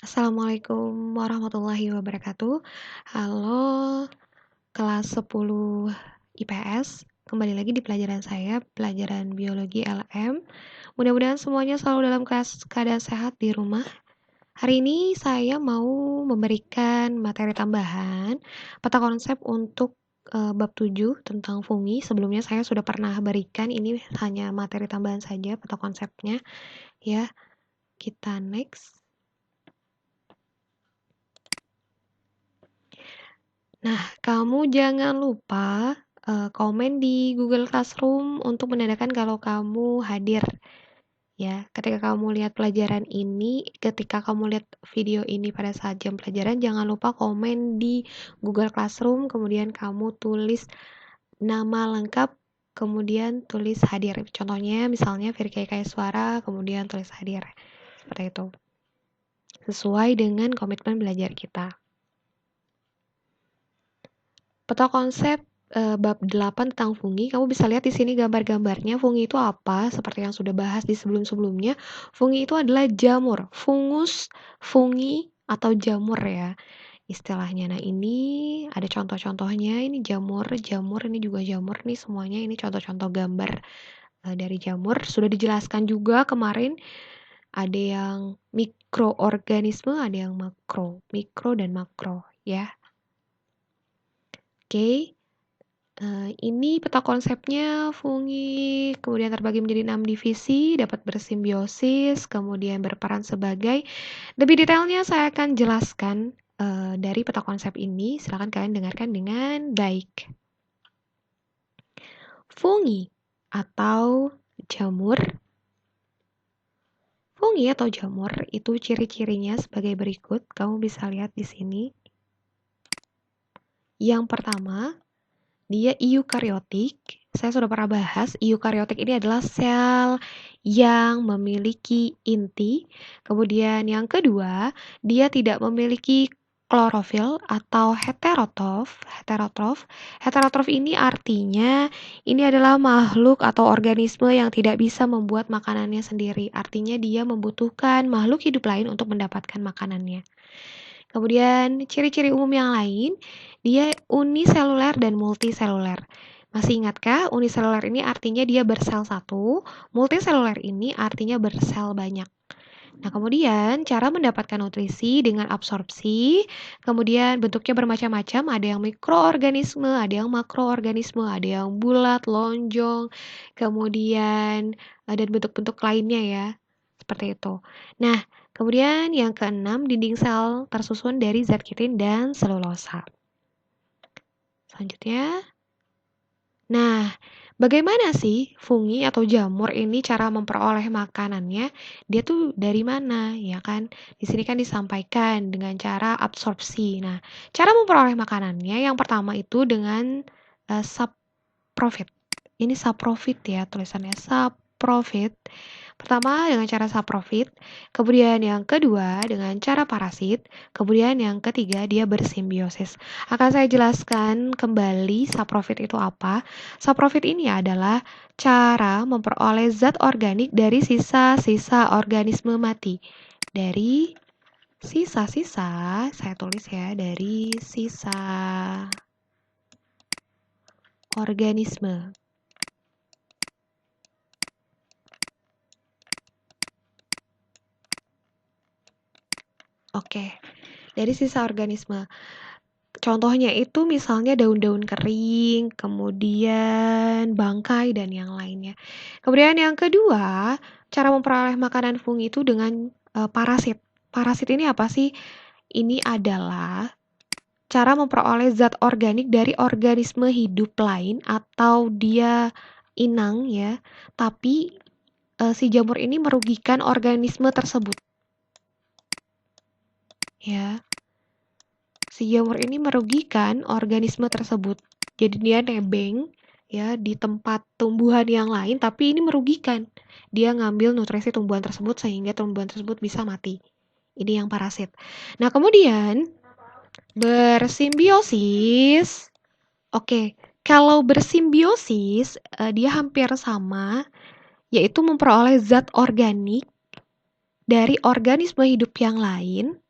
Assalamualaikum warahmatullahi wabarakatuh. Halo kelas 10 IPS, kembali lagi di pelajaran saya, pelajaran biologi LM. Mudah-mudahan semuanya selalu dalam keadaan sehat di rumah. Hari ini saya mau memberikan materi tambahan, peta konsep untuk bab 7 tentang fungi. Sebelumnya saya sudah pernah berikan, ini hanya materi tambahan saja, peta konsepnya. Ya, kita next. Nah, kamu jangan lupa komen di Google Classroom untuk menandakan kalau kamu hadir. Ya, ketika kamu lihat pelajaran ini, ketika kamu lihat video ini pada saat jam pelajaran, jangan lupa komen di Google Classroom, kemudian kamu tulis nama lengkap, kemudian tulis hadir. Contohnya, misalnya Firky Suara, kemudian tulis hadir. Seperti itu. Sesuai dengan komitmen belajar kita. Peta konsep bab 8 tentang fungi, kamu bisa lihat di sini gambar-gambarnya. Fungi itu apa? Seperti yang sudah bahas di sebelum-sebelumnya, fungi itu adalah jamur, fungus, fungi atau jamur ya istilahnya. Nah, ini ada contoh-contohnya. Ini jamur, ini juga jamur nih semuanya. Ini contoh-contoh gambar dari jamur. Sudah dijelaskan juga kemarin. Ada yang mikroorganisme, ada yang makro, mikro dan makro ya. Oke. Ini peta konsepnya fungi, kemudian terbagi menjadi 6 divisi, dapat bersimbiosis, kemudian berperan sebagai. Lebih detailnya saya akan jelaskan dari peta konsep ini. Silakan kalian dengarkan dengan baik. Fungi atau jamur. Fungi atau jamur itu ciri-cirinya sebagai berikut. Kamu bisa lihat di sini. Yang pertama, dia eukariotik. Saya sudah pernah bahas, eukariotik ini adalah sel yang memiliki inti. Kemudian yang kedua, dia tidak memiliki klorofil atau heterotrof. Heterotrof ini artinya ini adalah makhluk atau organisme yang tidak bisa membuat makanannya sendiri. Artinya dia membutuhkan makhluk hidup lain untuk mendapatkan makanannya. Kemudian ciri-ciri umum yang lain, dia uniseluler dan multiseluler. Masih ingatkah? Uniseluler ini artinya dia bersel satu, multiseluler ini artinya bersel banyak. Nah, kemudian cara mendapatkan nutrisi dengan absorpsi, kemudian bentuknya bermacam-macam, ada yang mikroorganisme, ada yang makroorganisme, ada yang bulat, lonjong, kemudian dan bentuk-bentuk lainnya ya, seperti itu. Nah, kemudian yang keenam, dinding sel tersusun dari zat kitin dan selulosa. Selanjutnya, nah, bagaimana sih fungi atau jamur ini cara memperoleh makanannya? Dia tuh dari mana, ya kan? Di sini kan disampaikan dengan cara absorpsi. Nah, cara memperoleh makanannya yang pertama itu dengan saprofit. Ini saprofit ya, tulisannya saprofit. Pertama dengan cara saprofit, kemudian yang kedua dengan cara parasit, kemudian yang ketiga dia bersimbiosis. Akan saya jelaskan kembali saprofit itu apa. Saprofit ini adalah cara memperoleh zat organik dari sisa-sisa organisme mati. Dari sisa-sisa, saya tulis ya, dari sisa organisme. Oke, dari sisa organisme. Contohnya itu misalnya daun-daun kering, kemudian bangkai, dan yang lainnya. Kemudian yang kedua, cara memperoleh makanan fungi itu dengan parasit. Parasit ini apa sih? Ini adalah cara memperoleh zat organik dari organisme hidup lain atau dia inang ya, tapi si jamur ini merugikan organisme tersebut. Ya. Si jamur ini merugikan organisme tersebut. Jadi dia nebeng ya di tempat tumbuhan yang lain, tapi ini merugikan. Dia ngambil nutrisi tumbuhan tersebut sehingga tumbuhan tersebut bisa mati. Ini yang parasit. Nah, kemudian bersimbiosis. Oke, kalau bersimbiosis dia hampir sama, yaitu memperoleh zat organik dari organisme hidup yang lain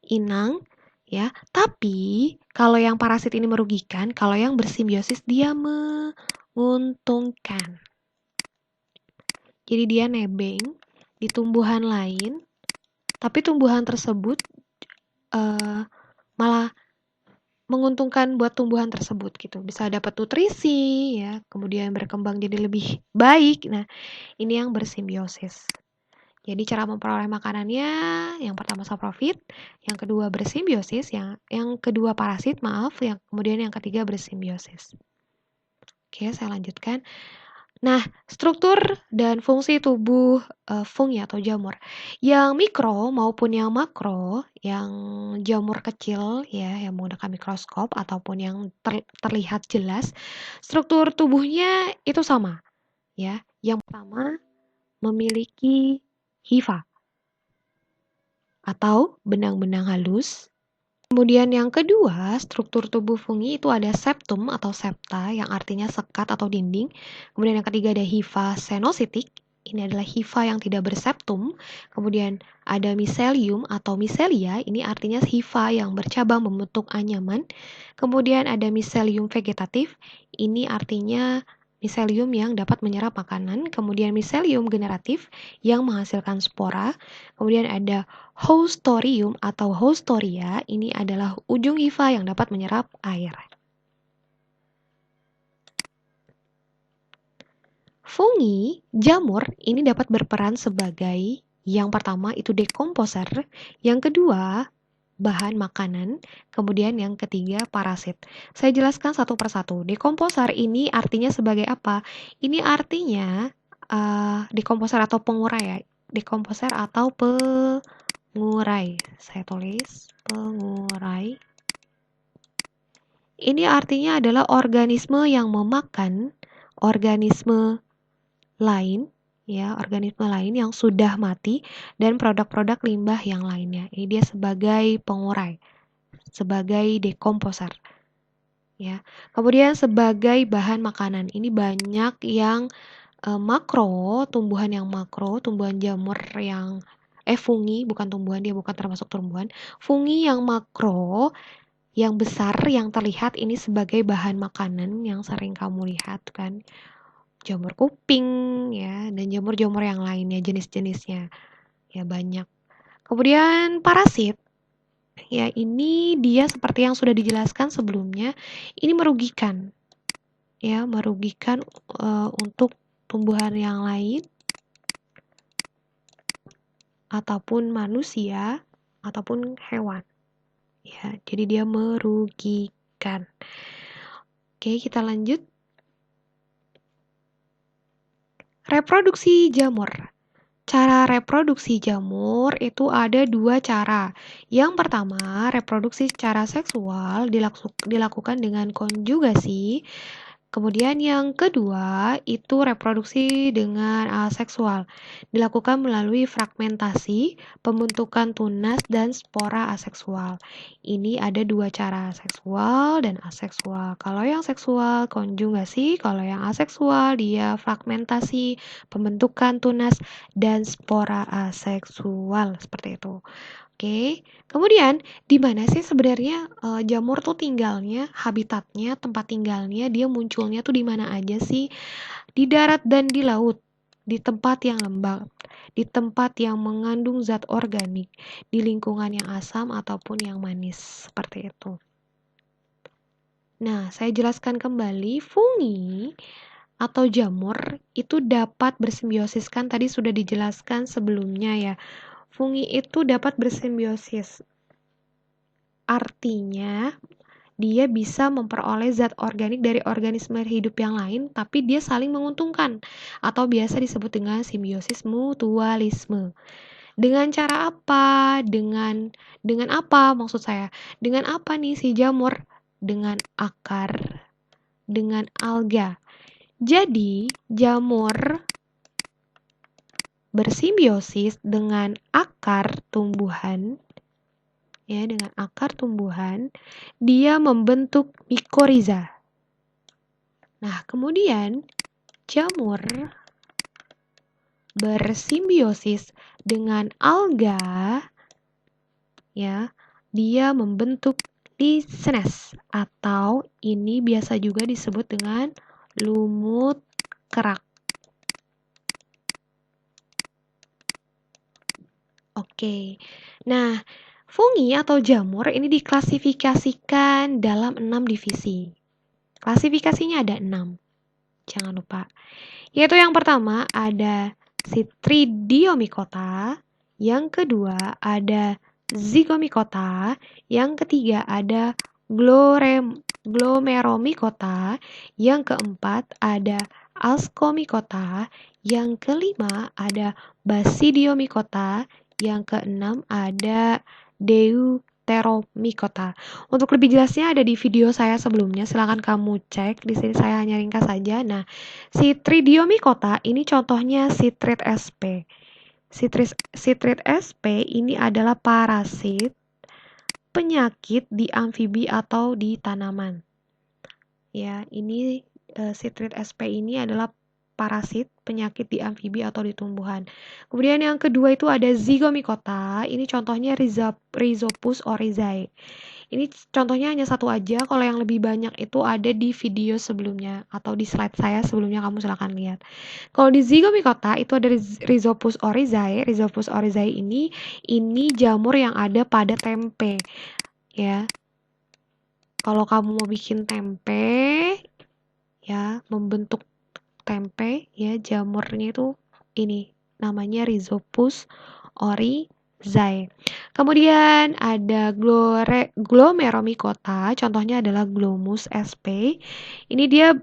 inang, ya. Tapi kalau yang parasit ini merugikan, kalau yang bersimbiosis dia menguntungkan. Jadi dia nebeng di tumbuhan lain, tapi tumbuhan tersebut malah menguntungkan buat tumbuhan tersebut gitu. Bisa dapat nutrisi ya, kemudian berkembang jadi lebih baik. Nah, ini yang bersimbiosis. Jadi cara memperoleh makanannya yang pertama saprofit, yang kedua bersimbiosis, yang kedua parasit, maaf, yang kemudian yang ketiga bersimbiosis. Oke, saya lanjutkan. Nah, struktur dan fungsi tubuh fungi atau jamur. Yang mikro maupun yang makro, yang jamur kecil ya, yang menggunakan mikroskop ataupun yang terlihat jelas, struktur tubuhnya itu sama ya. Yang pertama memiliki hifa atau benang-benang halus. Kemudian yang kedua, struktur tubuh fungi itu ada septum atau septa yang artinya sekat atau dinding. Kemudian yang ketiga ada hifa senositik. Ini adalah hifa yang tidak berseptum. Kemudian ada miselium atau miselia. Ini artinya hifa yang bercabang membentuk anyaman. Kemudian ada miselium vegetatif. Ini artinya miselium yang dapat menyerap makanan. Kemudian miselium generatif yang menghasilkan spora. Kemudian ada Haustorium atau Haustoria ini adalah ujung hifa yang dapat menyerap air. Fungi, jamur, ini dapat berperan sebagai yang pertama itu dekomposer, yang kedua bahan makanan, kemudian yang ketiga parasit. Saya jelaskan satu persatu. Dekomposer ini artinya sebagai apa? Ini artinya dekomposer atau pengurai ya. Dekomposer atau pengurai. Saya tulis pengurai. Ini artinya adalah organisme yang memakan organisme lain, ya, organisme lain yang sudah mati dan produk-produk limbah yang lainnya. Ini dia sebagai pengurai, sebagai dekomposer. Ya. Kemudian sebagai bahan makanan, ini banyak yang makro, tumbuhan yang makro, tumbuhan jamur yang fungi, bukan tumbuhan, dia bukan termasuk tumbuhan. Fungi yang makro, yang besar, yang terlihat ini sebagai bahan makanan yang sering kamu lihat kan. Jamur kuping ya, dan jamur-jamur yang lainnya, jenis-jenisnya. Ya banyak. Kemudian parasit. Ya, ini dia seperti yang sudah dijelaskan sebelumnya, ini merugikan. Ya, merugikan untuk tumbuhan yang lain ataupun manusia ataupun hewan. Ya, jadi dia merugikan. Oke, kita lanjut. Reproduksi jamur. Cara reproduksi jamur itu ada dua cara. Yang pertama, reproduksi secara seksual dilakukan dengan konjugasi. Kemudian yang kedua itu reproduksi dengan aseksual. Dilakukan melalui fragmentasi, pembentukan tunas, dan spora aseksual. Ini ada dua cara, seksual dan aseksual. Kalau yang seksual konjugasi, kalau yang aseksual dia fragmentasi, pembentukan tunas, dan spora aseksual. Seperti itu. Oke, kemudian di mana sih sebenarnya jamur tuh tinggalnya, habitatnya, tempat tinggalnya, dia munculnya tuh di mana aja sih? Di darat dan di laut, di tempat yang lembab, di tempat yang mengandung zat organik, di lingkungan yang asam ataupun yang manis, seperti itu. Nah, saya jelaskan kembali, fungi atau jamur itu dapat bersimbiosis, kan tadi sudah dijelaskan sebelumnya ya. Fungi itu dapat bersimbiosis. Artinya, dia bisa memperoleh zat organik dari organisme hidup yang lain, tapi dia saling menguntungkan, atau biasa disebut dengan simbiosis mutualisme. Dengan cara apa? Dengan apa maksud saya? Dengan apa nih si jamur? Dengan akar, dengan alga. Jadi, jamur bersimbiosis dengan akar tumbuhan, ya, dengan akar tumbuhan, dia membentuk mikoriza. Nah, kemudian jamur bersimbiosis dengan alga, ya. dia membentuk lisenes atau ini biasa juga disebut dengan lumut kerak. Oke. Nah, fungi atau jamur ini diklasifikasikan dalam 6 divisi. Klasifikasinya ada 6. Jangan lupa. Yaitu yang pertama ada Chytridiomycota, yang kedua ada Zygomycota, yang ketiga ada Glomeromycota, yang keempat ada Ascomycota, yang kelima ada Basidiomycota, yang keenam ada Deuteromycota. Untuk lebih jelasnya ada di video saya sebelumnya, silahkan kamu cek. Di sini saya hanya ringkas saja. Nah, Chytridiomycota ini contohnya Chytrid sp. Chytrid sp ini adalah parasit penyakit di amfibi atau di tanaman. Ya, ini Chytrid sp ini adalah parasit penyakit di amfibi atau di tumbuhan. Kemudian yang kedua itu ada Zygomycota. Ini contohnya Rhizopus oryzae. Ini contohnya hanya satu aja, kalau yang lebih banyak itu ada di video sebelumnya atau di slide saya sebelumnya, kamu silahkan lihat. Kalau di Zygomycota itu ada Rhizopus oryzae. Rhizopus oryzae ini jamur yang ada pada tempe, ya. Kalau kamu mau bikin tempe, ya, membentuk tempe, ya, jamurnya itu ini namanya Rhizopus oryzae. Kemudian ada Glomeromycota, contohnya adalah Glomus sp. Ini dia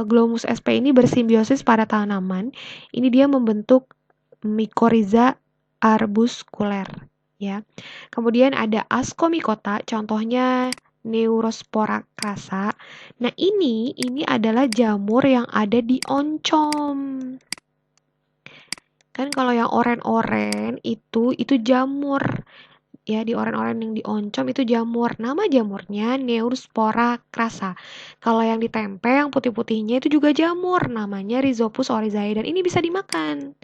Glomus sp ini bersimbiosis pada tanaman. Ini dia membentuk mycorrhiza arbuskuler, ya. Kemudian ada Ascomycota, contohnya Neurospora crassa. Nah, ini adalah jamur yang ada di oncom. Kan kalau yang oren-oren itu jamur. Ya, di oren-oren yang di oncom itu jamur. Nama jamurnya Neurospora crassa. Kalau yang di tempe yang putih-putihnya itu juga jamur, namanya Rhizopus oryzae dan ini bisa dimakan.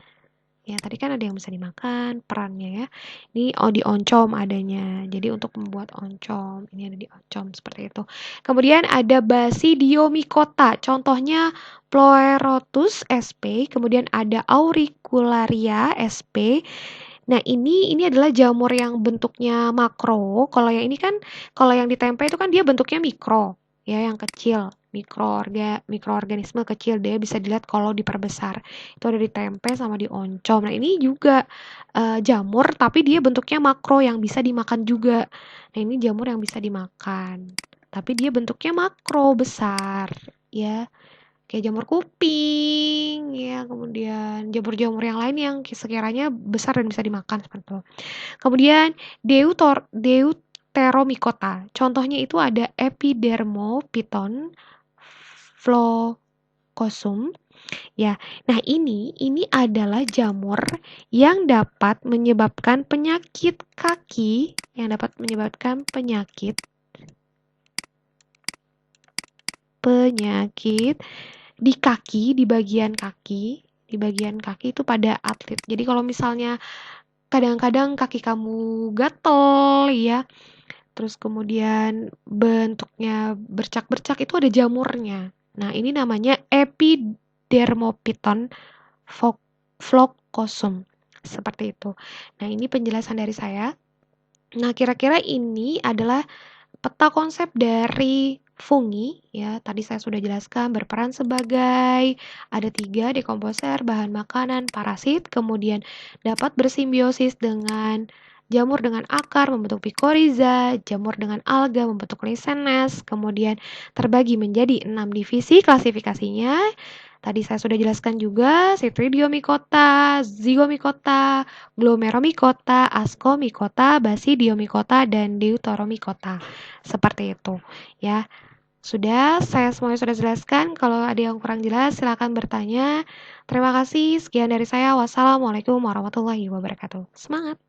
Ya, tadi kan ada yang bisa dimakan, perannya ya. Ini di oncom adanya. Jadi untuk membuat oncom, ini ada di oncom seperti itu. Kemudian ada Basidiomycota, contohnya Pleurotus sp, kemudian ada Auricularia sp. Nah, ini adalah jamur yang bentuknya makro. Kalau yang ini kan, kalau yang di tempe itu kan dia bentuknya mikro, ya, yang kecil. Mikroorganisme kecil, dia bisa dilihat kalau diperbesar. Itu ada di tempe sama di oncom. Nah, ini juga jamur tapi dia bentuknya makro yang bisa dimakan juga. Nah, ini jamur yang bisa dimakan. Tapi dia bentuknya makro, besar, ya. Kayak jamur kuping, ya, kemudian jamur-jamur yang lain yang sekiranya besar dan bisa dimakan seperti itu. Kemudian Deuteromycota. Contohnya itu ada Epidermophyton Phlocossum. Ya. Nah, ini adalah jamur yang dapat menyebabkan penyakit kaki, di kaki, di bagian kaki itu pada atlet. Jadi kalau misalnya kadang-kadang kaki kamu gatel, ya, terus kemudian bentuknya bercak-bercak, itu ada jamurnya. Nah, ini namanya Epidermophyton Phlocossum. Seperti itu. Nah, ini penjelasan dari saya. Nah, kira-kira ini adalah peta konsep dari fungi, ya. Tadi saya sudah jelaskan berperan sebagai ada 3 dekomposer, bahan makanan, parasit, kemudian dapat bersimbiosis dengan jamur dengan akar membentuk mycorrhiza, jamur dengan alga membentuk lisenes, kemudian terbagi menjadi 6 divisi klasifikasinya. Tadi saya sudah jelaskan juga Chytridiomycota, Zygomycota, Glomeromycota, Ascomycota, Basidiomycota, dan Deuteromycota. Seperti itu, ya. Semuanya sudah jelaskan. Kalau ada yang kurang jelas silakan bertanya. Terima kasih. Sekian dari saya. Wassalamualaikum warahmatullahi wabarakatuh. Semangat.